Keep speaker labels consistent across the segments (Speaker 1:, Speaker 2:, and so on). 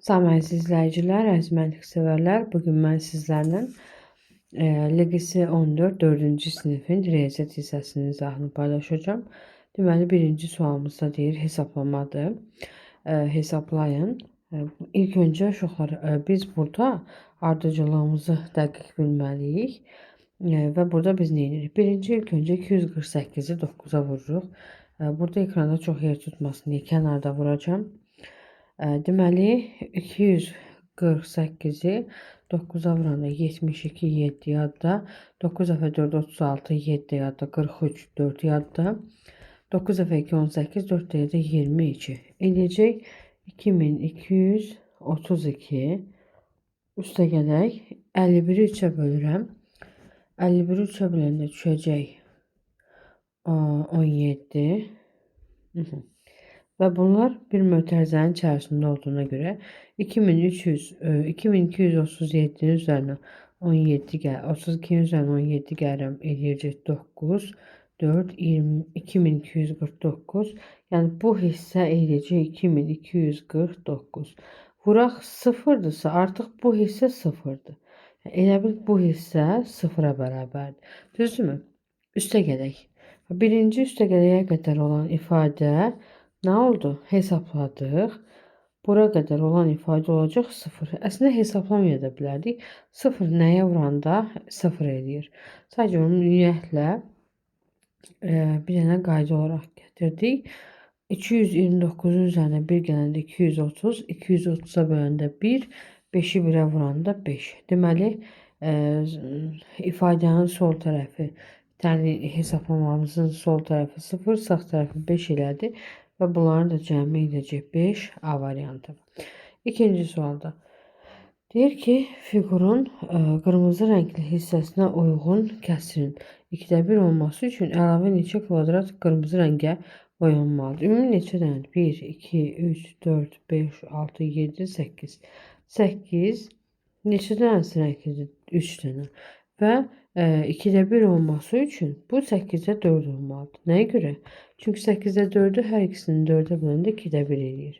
Speaker 1: Salam əziz izləyicilər, əziz məntiqsevərlər. Bugün mən sizlərlə LGS 14 4-cü sinifin riyaziyyat hissəsinin izahını paylaşacağım. Deməli, birinci sualımızda deyir hesablamadır. Hesablayın. İlk öncə uşaqlar, biz burada ardıcıllığımızı dəqiq bilməliyik. Və burada biz nə edirik? Birinci ilk öncə 248-i 9-a vururuq. Burada ekranda çox yer tutmasın deyə kənarda vuracağım. Deməli 248-i 9-a vuranda 72 7 yadda, 9 dəfə 4 36 7 yadda, 43 4 yadda, 9 dəfə 2 18 4 dəfə 22 eləyəcək 2232 üstə gələk 51-i 3-ə bölürəm. 51-i 3-ə böləndə düşəcək 17. Və bunlar bir mötərizənin içərisində olduğuna görə 2237-nin üzərinə 17 gəl, 32-nin üzərinə 17 gəlirəm, eləyəcək 9, 4, 20, 2249. Yəni bu hissə eləyəcək 2249. Vuraq sıfırdırsa, artıq bu hissə sıfırdır. Elə bil bu hissə sıfıra bərabərdir. Düzdürmü? Üstə gələk. Birinci üstə gələyə qədər olan ifadə nə oldu? Hesabladıq. Bura qədər olan ifadə olacaq 0. Əslində hesablamaya da bilərdik. 0 nəyə vuranda 0 eləyir. Sadəcə onu ümumiyyətlə bir dənə qayda olaraq gətirdik. 229-un üzərinə 1 gələndə 230, 230-a böləndə 1, 5-i 1-ə vuranda 5. Deməli, ifadənin sol tərəfi, yəni hesablamamızın sol tərəfi 0, sağ tərəfi 5 elədi. Və bunların da cəmi edəcək 5 A variantı. İkinci sualda deyir ki, fiqurun qırmızı rəngli hissəsinə uyğun kəsirin 2də 1 olması üçün əlavə neçə kvadrat qırmızı rəngə boyanmalıdır? Ümumi neçə dənədir? 1, 2, 3, 4, 5, 6, 7, 8. 8 neçə dənəsi rənglidir? 3 dənə. Və 2də 1 olması üçün bu 8-də 4 olmalıdır. Nəyə görə? Çünki 8-də 4-ü hər ikisini 4-ə böləndə 2də 1 eləyir.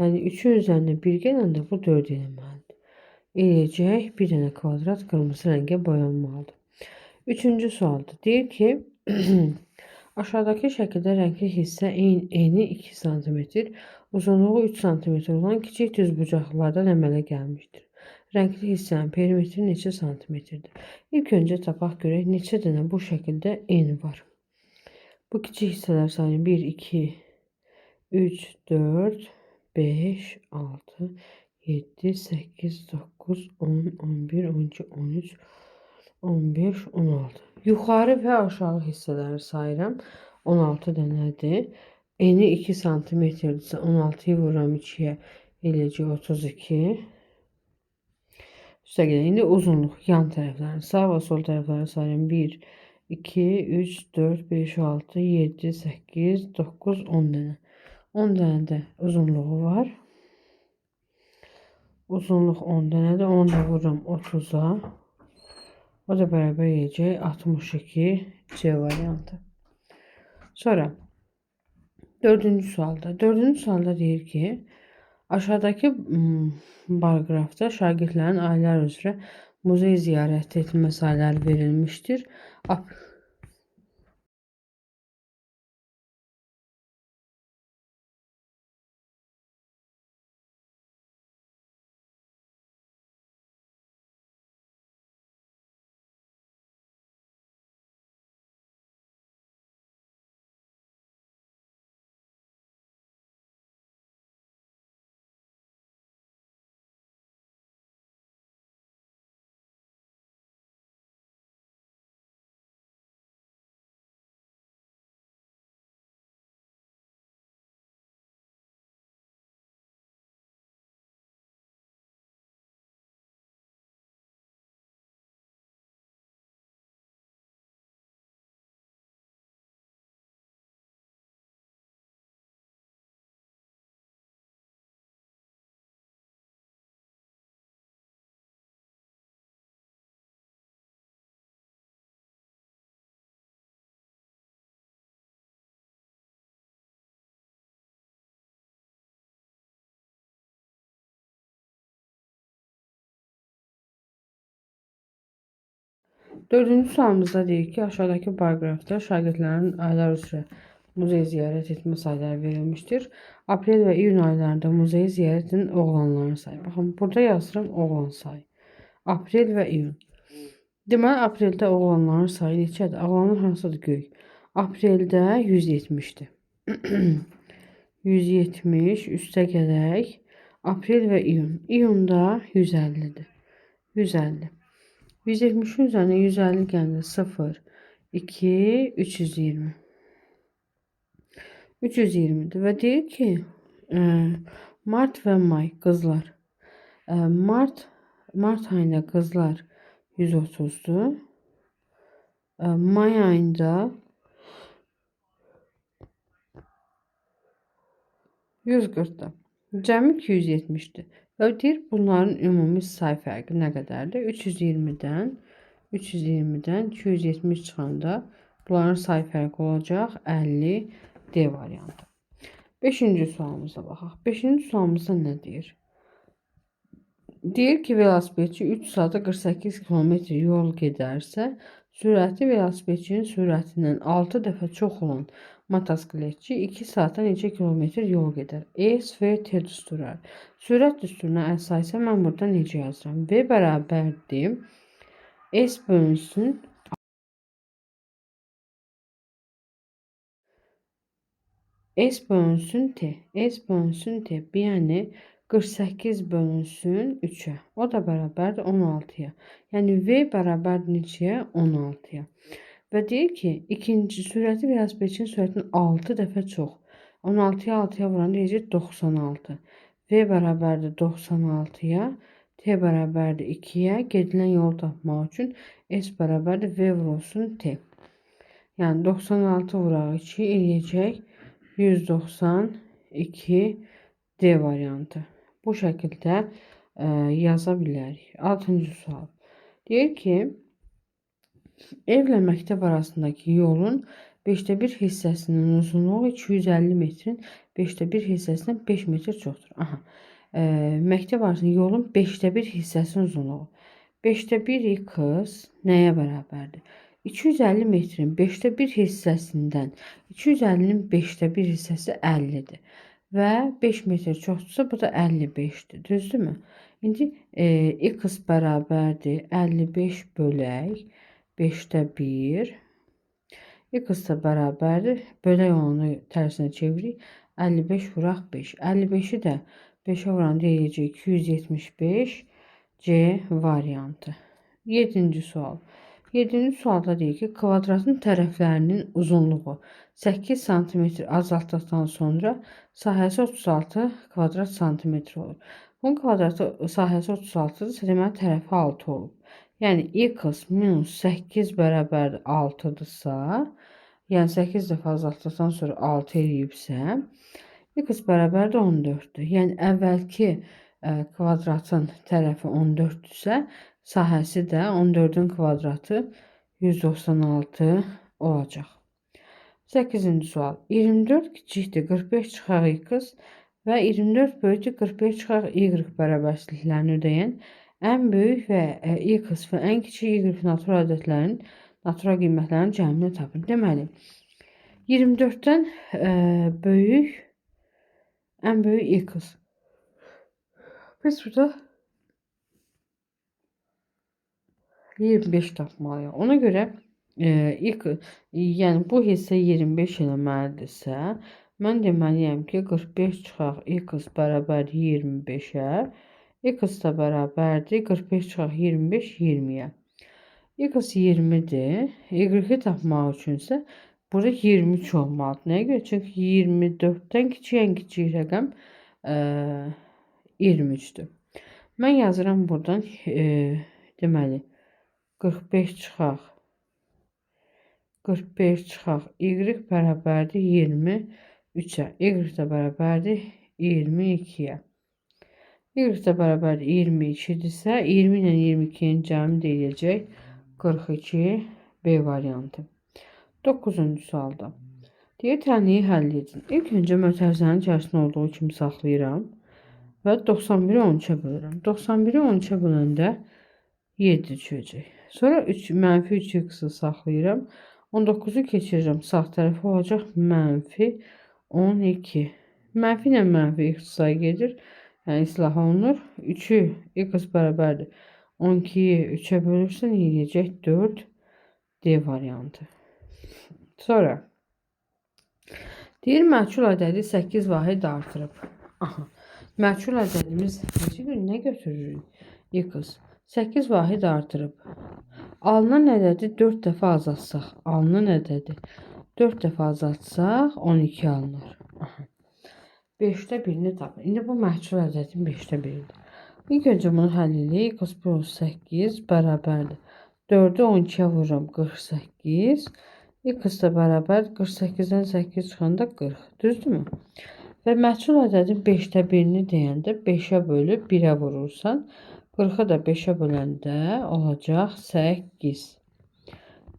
Speaker 1: Yəni 3-ün üzərinə 1 gələndə bu 4 eləməlidir. Eləyəcək bir dənə kvadrat qırmızı rəngə boyanmalıdır. Üçüncü sualda deyir ki, aşağıdakı şəkildə rəngli hissə eni 2 cm, uzunluğu 3 cm olan kiçik düzbucaqlardan əmələ gəlmişdir. Rəngli hissənin perimetri neçə santimetrdir? İlk öncə tapaq görək neçə dənə bu şəkildə eni var. Bu kiçik hissələr sayını 1, 2, 3, 4, 5, 6, 7, 8, 9, 10, 11, 12, 13, 15, 16. Yuxarı və aşağı hissələri sayıram. 16 dənədir. Eni 2 santimetrdirsə 16-yı vururam 2-yə eləyəcək 32. Üstə gələk. İndi uzunluq yan tərəflərini, sağ və sol tərəfləri sayıram. 1, 2, 3, 4, 5, 6, 7, 8, 9, 10 dənə. 10 dənə də uzunluğu var. Uzunluq 10 dənədir. 10 da vururam 30-a. O da bərabər eləyəcək 62 C variantı. Sonra dördüncü sualda deyir ki, aşağıdakı paraqrafda şagirdlərin ailələr üzrə muzey ziyarət etmə sayıları verilmişdir. Dördüncü sualımızda deyir ki, aşağıdaki paragrafda şagirdlərin aylar üzrə muzey ziyarət etmə sayları verilmiştir. Aprel və iyun aylarında muzeyi ziyarət edən oğlanların sayı. Baxın, burada yazıram oğlan sayı. Aprel və iyun. Deməli, apreldə oğlanların sayı neçədir? Oğlanlar hansıdır? Göy. Apreldə 170-dir. 170 üstə gələk. Aprel və iyun. İyunda 150-dir. 150. 170'in üzerine 150 geldi. 0, 2, 320. 320'dir. Ve deyir ki Mart ve May kızlar. Mart ayında kızlar 130'du. May ayında 140'da. Cəmi 270'dir. Və deyir bunların ümumi say fərqi nə qədərdir? 320'dən 270 çıxanda bunların say fərqi olacaq 50 D variantı. 5-ci sualımıza baxaq. 5-ci sualımızda nə deyir? Deyir ki, velosipedçi 3 saata 48 km yol gedərsə, sürəti velosipedçinin sürətindən 6 dəfə çox olan motosikletçi 2 saata neçə kilometr yol gedər? S və T düsturları. Sürət düsturuna əsasən mən burada necə yazıram? V bərabərdir. S bölünsün T. S bölünsün T. Yəni 48 bölünsün 3'e. O da bərabərdir 16'ya. Yəni V bərabərdir neçəyə? 16'ya. Və deyir ki, ikinci sürəti velosipedçinin sürətinin 6 dəfə çox. 16'ya 6'ya vuran deyəcək 96. V bərabərdir 96'ya. T bərabərdir 2'yə. Gedilən yolu tapmaq üçün S bərabərdir V vurulsun T. Yəni 96 vuraq 2 eləyəcək 192 D variantı. Bu şəkildə yaza bilərik. 6-cı sual. Deyir ki, evlə məktəb arasındakı yolun 5/1 hissəsinin uzunluğu 250 metrin 5/1 hissəsindən 5 metr çoxdur. Məktəb arasındakı yolun 5/1 hissəsinin uzunluğu. 5/1 x nəyə bərabərdir? 250 metrin 5/1 hissəsindən 250'nin 5/1 hissəsi 50'dir. Və 5 metr çoxdursa bu da 55'dir. Düzdürmü? İndi x bərabərdir 55 bölək 5/1. X da bərabərdir. Bölək onu tərsinə çeviririk. 55 vuraq 5. 55'i də 5'e vuran deyəcək 275 C variantı. 7-ci sual. 7-ci sualda deyir ki, kvadratın tərəflərinin uzunluğu 8 cm azaltdıqdan sonra sahəsi 36 kvadrat santimetr olur. Bunun kvadratı sahəsi 36-dırsa, deməli tərəfi 6 olub. Yəni x minus 8 bərabərdir 6-dırsa, yəni 8 dəfə azaltdıqdan sonra 6 eləyibsə, x bərabərdir 14'dür. Yəni əvvəlki kvadratın tərəfi 14'dürsə, sahəsi də 14'ün kvadratı 196 olacaq. 8-ci sual. 24 kiçikdir 45 çıxaq x və 24 böyükdür 45 çıxaq y bərabərliklərini ödəyən ən böyük və x və ən kiçik y natural ədədlərinin natural qiymətlərinin cəmini tapın. Deməli, 24'dən böyük ən böyük x. Biz burada 25 tapmalıyıq. Ona görə yəni bu hissə 25 eləməlidirsə, mən deməliyəm ki, 45 çıxaq x bərabərdir 25'ə, x da bərabərdir 45 çıxaq 25 20'yə. X 20'dir. Y-i tapmaq üçünsə burada 23 olmalıdır. Nəyə görə? Çünki 24'dən ən kiçik rəqəm 23'dür. Mən yazıram buradan deməli 45 çıxaq y bərabərdir 23'ə. Y da bərabərdir 22'yə. Y da bərabərdir 22'dirsə, 20 ilə 22'nin cəmi deyiləcək 42 B variantı. 9-cu sualda. Deyir, tənliyi həll edin. İlk öncə mötərizənin içərisində olduğu kimi saxlayıram və 91'i 13'ə bölürəm. 91'i 13'ə böləndə 7 düşəcək. Sonra 3 mənfi 3x-i saxlayıram. 19-u keçirirəm. Sağ tərəfə olacaq mənfi 12. Mənfi ilə mənfi x sayı gedir. Yəni islah olunur. 3'ü x bərabərdir. 12'yi 3'e bölürsən yiyəcək 4 D variantı. Sonra deyir məchul ədədi 8 vahid artırıb. Aha. Məchul ədədimiz neçə gün nə götürürük? X 8 vahid artırıb. Alınan ədədi 4 dəfə azaltsaq, alınan ədədi 4 dəfə azaltsaq 12 alınır. Aha. 5'te 1'ini tapın. İndi bu məchul ədədin 5'te 1'idir. İlk öncə bunu həll edək. X plus 8 bərabərdir. 4'ü 12'ye vururam 48. X da bərabər 48'dən 8 çıxanda 40. Düzdürmü? Və məchul ədədin 5'te 1'ini deyəndə 5'e bölüb 1'e vurursan 40'ı da 5'e böləndə olacaq 8.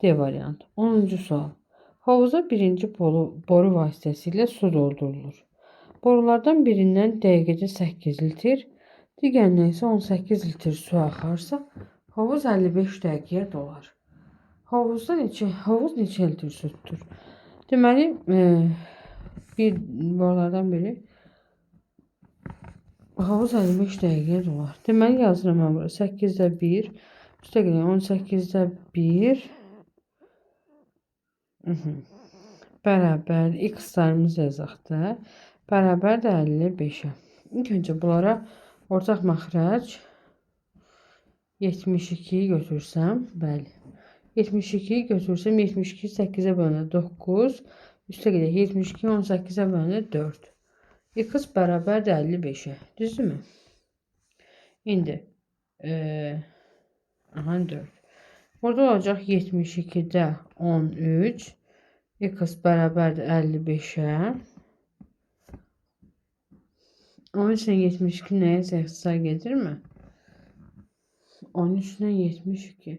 Speaker 1: D variantı. 10-cu sual. Havuza birinci boru vasitəsilə su doldurulur. Borulardan birindən dəqiqədə 8 litr, digərindən isə 18 litr su axarsa, havuz 55 dəqiqəyə dolar. Havuz neçə litr su tutur? Deməli, borulardan biri havuz 55 dəqiqəyə dolar. Deməli, yazıram mən bura 8'də 1, üstə gələk 18'də 1 bərabər x-larımız yazaq da bərabər də 55'ə. İlk öncə bunlara ortaq məxrəc 72'yi götürsəm, bəli. 72'yi götürsəm 72 8'e bölünür 9, üstə gələk 72 18'e bölünür 4. X bərabər də 55'ə. Düzdürmü? İndi 4. Burada olacaq 72'də 13. X bərabərdir 55'ə. 13 ilə 72 nəyəsə ixtisar gedirmi? 13 ilə 72.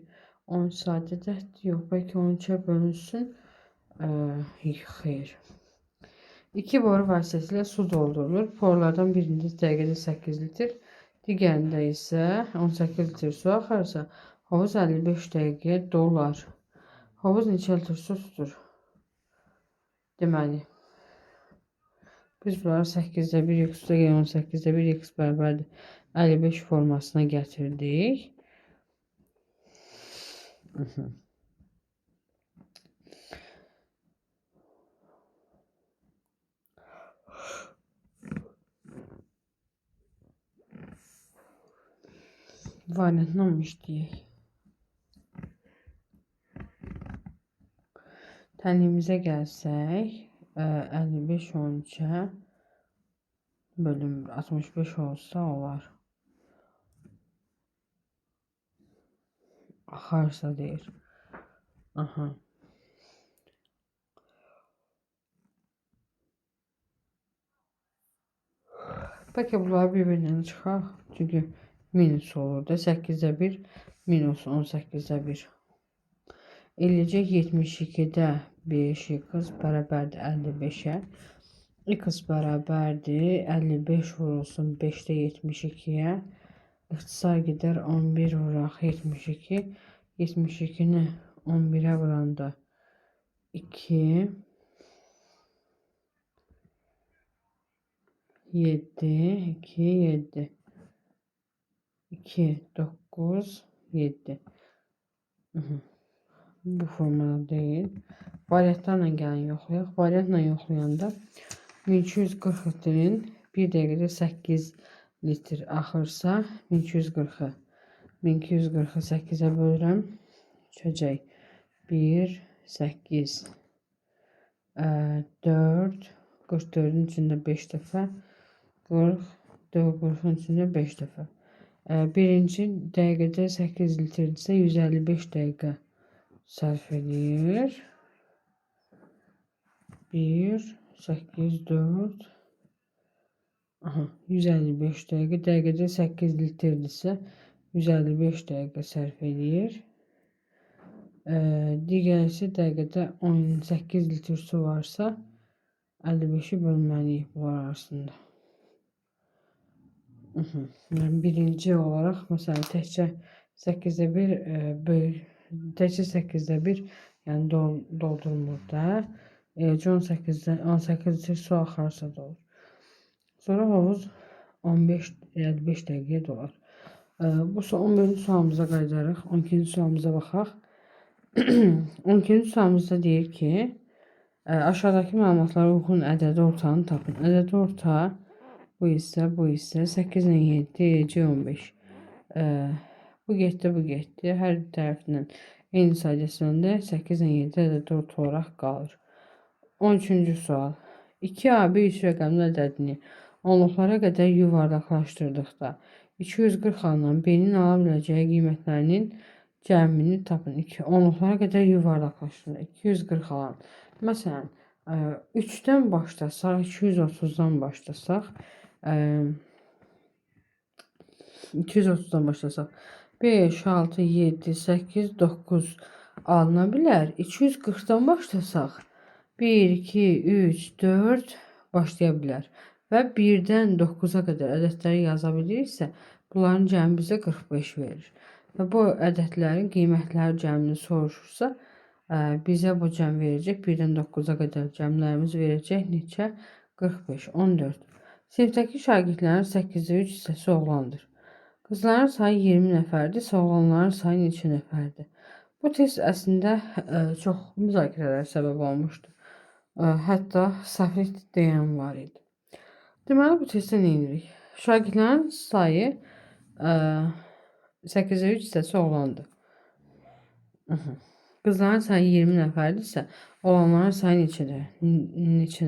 Speaker 1: 13 sadədə yox. Bəlkə 13'ə bölünsün. Xeyr. 2 boru vasitəsilə su doldurulur. Borulardan birində dəqiqədə 8 litr, digərində isə 18 litr su axarsa, havuz 55 dəqiqəyə dolar. Havuz neçə litr su tutur? Deməli, biz bunları 8'də 1 x üstə 18'də 1 x bərabərdir 55 formasına gətirdik. Variantını olmuş deyək. Tənliyimizə gəlsək, 55 13'ə bölünmür. 65 olsa olar. Axarsa deyir. Aha. Bəlkə bunları bir-birindən çıxaq. Çünki minus olur da. 8'də 1 minus 18'də 1. Eləcək 72'də 5 x bərabərdir 55'ə. X bərabərdir 55 vurulsun 5'də 72'yə. İxtisar gedər 11 vuraq 72. 72'ni 11'ə vuranda 2 7 2 7 2 9 7. Bu formada değil. Variantlarla gəlin yoxlayaq. Variantla yoxlayanda 1240 litrin 1 dəqiqədə 8 litr axırsa 1240'ı 8'e bölürəm. Düşəcək 1 8 4 44'ün içində 5 dəfə 40'ın içində 5 dəfə. Birinci dəqiqədə 8 litrdirsə 155 dəqiqə sərf edir. 1 8 4 155 dəqiqə. Dəqiqədə 8 litrdirsə 155 dəqiqə sərf edir. Digərisi dəqiqədə 18 litr su varsa 55'i bölməliyik bunlar arasında. Yəni birinci olaraq məsələn təkcə 8'də 1 təkcə 8'də 1 yəni doldurmur da. Eləcə 18-ci su axarsa da olur. Sonra hovuz 15-55 dəqiqəyə dolar. Bu 11-ci sualımıza qayıdarıq. 12-ci sualımıza baxaq. 12-ci sualımızda deyir ki, aşağıdakı məlumatlara uyğun ədədi ortanı tapın. Ədədi orta bu hissə, 8 ilə 7, C15. Bu getdi, bu getdi. Hər bir tərəfindən eyni sayda söndə 8 ilə 7 ədədi orta olaraq qalır. 13-cü sual. 2A1 3 rəqəmli ədədini onluqlara qədər yuvarlaqlaşdırdıqda 240 alınan B-nin ala biləcəyi qiymətlərinin cəmini tapın. Onluqlara qədər yuvarlaqlaşdırılır. 240 alan. Məsələn, 3-dən başlasaq, 230-dan başlasaq, 230-dan başlasaq, 5, 6, 7, 8, 9 alına bilər. 240-dan başlasaq, 1, 2, 3, 4 başlaya bilər. Və 1-dən 9-a qədər ədədləri yaza biliriksə, bunların cəmi bizə 45 verir. Və bu ədədlərin qiymətləri cəmini soruşursa, bizə bu cəm verəcək. 1-dən 9-a qədər cəmlərimiz verəcək. Neçə? 45, 14. Sinifdəki şagirdlərin 8-də 3 hissəsi oğlandır. Qızların sayı 20 nəfərdir, oğlanların sayı neçə nəfərdir? Bu test əslində çox müzakirələr səbəb olmuşdu. Hətta səhvlik deyən var idi. Deməli, bu testdə nə edirik? Şagirdlərin sayı 8-də 3 hissəsi oğlandır. Qızların sayı 20 nəfərdirsə, oğlanların sayı neçə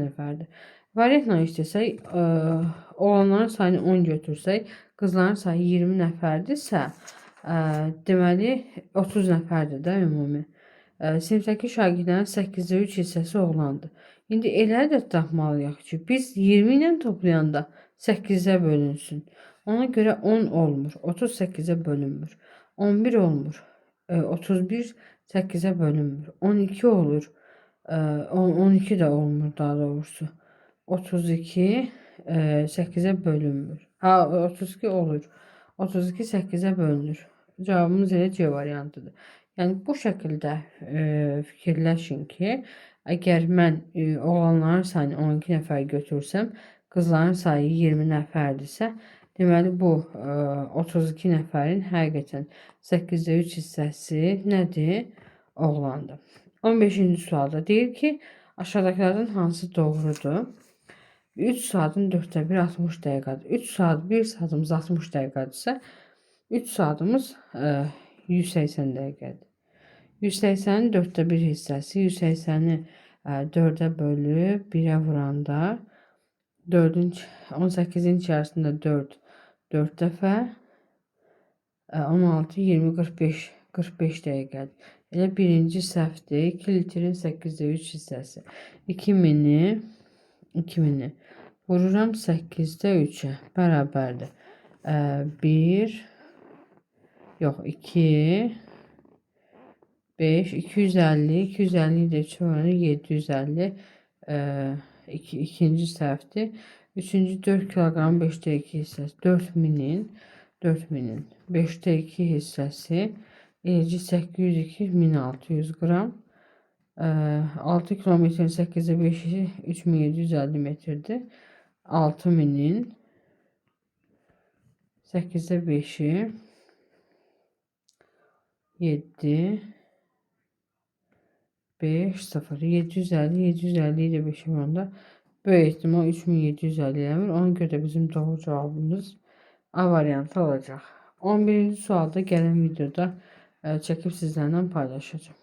Speaker 1: nəfərdir? Variantla işləsək, oğlanların sayını 10 götürsək, qızların sayı 20 nəfərdirsə, deməli 30 nəfərdir də ümumi. Sinifdəki şagirdlərin 8-də 3 hissəsi oğlandır. İndi elə ədəd tapmalıyıq ki, biz 20 ilə toplayanda 8-ə bölünsün. Ona görə 10 olmur, 38-ə bölünmür. 11 olmur, 31 8'e bölünmür. 12 olur. 12 de olmur daha doğrusu. 32 8'e bölünmür. 32 olur. 32 8'e bölünür. Cevabımız elə C variantıdır. Yəni bu şəkildə fikirləşin ki, əgər mən oğlanların sayını 12 nəfər götürsəm, qızların sayı 20 nəfərdirsə, deməli bu 32 nəfərin həqiqətən 8'də 3 hissəsi nədir? Oğlandır. 15-ci sualda deyir ki, aşağıdakilərdən hansı doğrudur? 3 saatın 4'də 1 60 dəqiqədir. 3 saat 1 saatımız 60 dəqiqədirsə, 3 saatımız 180 dəqiqədir. 180'in 4'də 1 hissəsi 180'i 4'ə bölüb 1'ə vuranda 18'in içərisində 4 dəfə 16, 20, 45 dəqiqədir. Elə birinci səhvdir. 2 litrin 8'də 3 hissəsi. 2000'i vururam 8'də 3'ə bərabərdir. 1 yox 2 5 250 250 də 3 oranı 750 ikinci səhvdir. Üçüncü 4 kilogram 5'də 2 hissəsi 4000'in 5'də 2 hissəsi eləcə 802 1600 qram 6 kilometrin 8'də 5'i 3750 metrdir. 6000'in 8'də 5'i 7 5 0 750 ile 5'in oranında böyük ihtimal 3750 eləmir. Ona görə bizim doğru cevabımız A variantı olacaq. 11-ci sualda gələn videoda çəkib sizlərlə paylaşacağım.